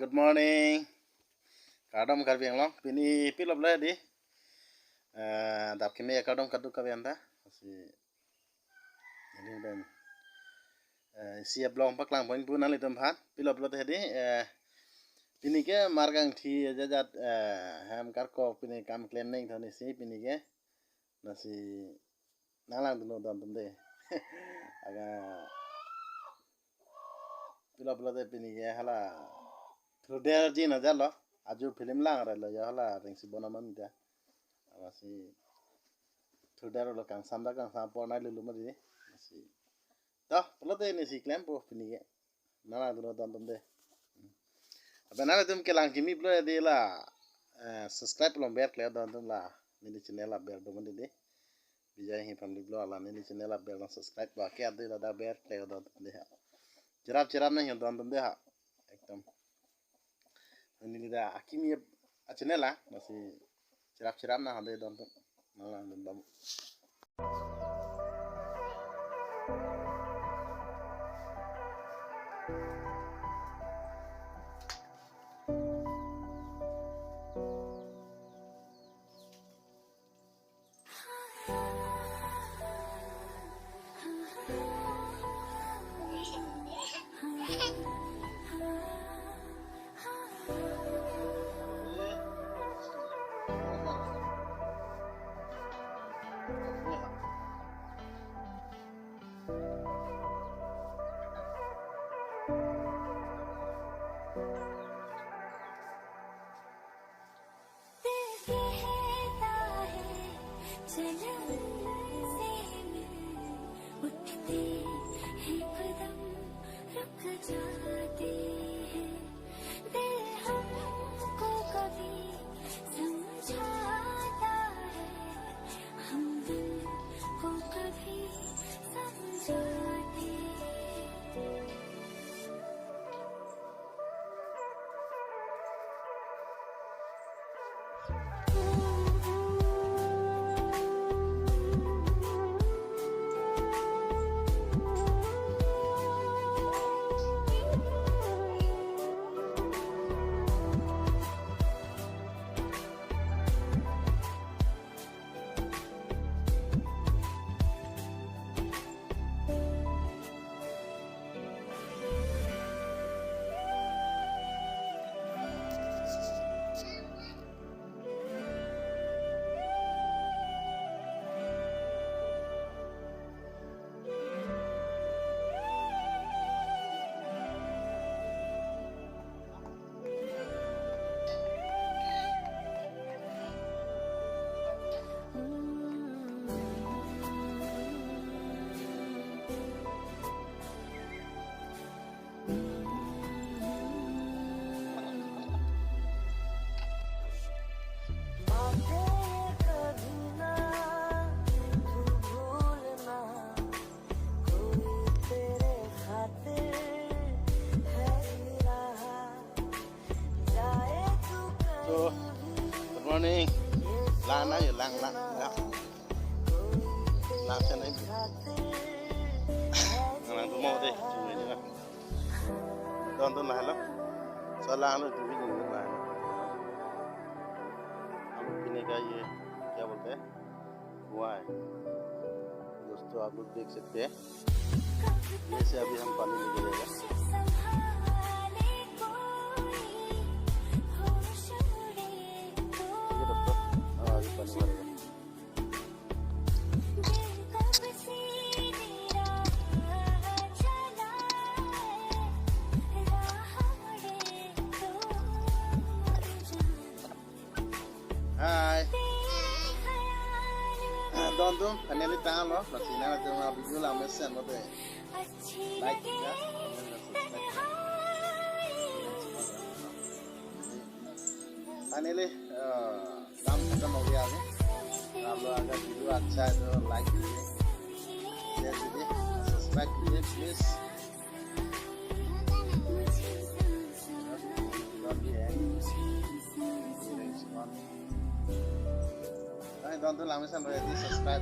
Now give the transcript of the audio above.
good morning. Kadam karbiang long. Pini pilop lah di. Dap kini kadam kadu kabian ta. Si ini ben. Siap long paklang poin pun nali tempat. Pilop lah tadi. Pini ke margang thi jajat ham karko pini kam klem neng thani si pini ke nasi nalang tu nonton tumde. Aga pilop lah tadi pini ke hala. Truder ji na jalo. Aju film lang ada ya hala ringsi bona mamida. Masih truder lo kang samba kang sampo na lulu mari masih. Dah, kalau tu ini si klem po pini ke. Nalang tu nonton tumde. Apa nana tum ke lang kimi blo de la subscribe lo ber kle don tum la ni channel la ber do mandi de. Vijay hi family blo ala ni channel la ber la subscribe ba ke ade la da ber kle don tum de ha. Cerap na hi don tum de ha. Ekdam ini dah akimi channel lah masih cerap na hande don tum nalang dum bam. Good morning. Lana ya lang. Lang sen ai. Lang tu mau deh, cuma ni lah. Don lah lo. Salah lo tu भी नहीं हुआ है. हम पीने का ये क्या बोलते हैं? कुआं है. दोस्तों आप लोग देख सकते हैं. ये से अभी हम पानी निकलेगा. Hai. Don tum, kaneli tahan lo, masih nana tu mau video lah mesen lo deh. Like ya. Kaneli, काम खत्म हो गया है. आप लोग अगर वीडियो अच्छा है तो लाइक कीजिए, शेयर कीजिए, सब्सक्राइब कीजिए please. Don't do lama sampai di subscribe.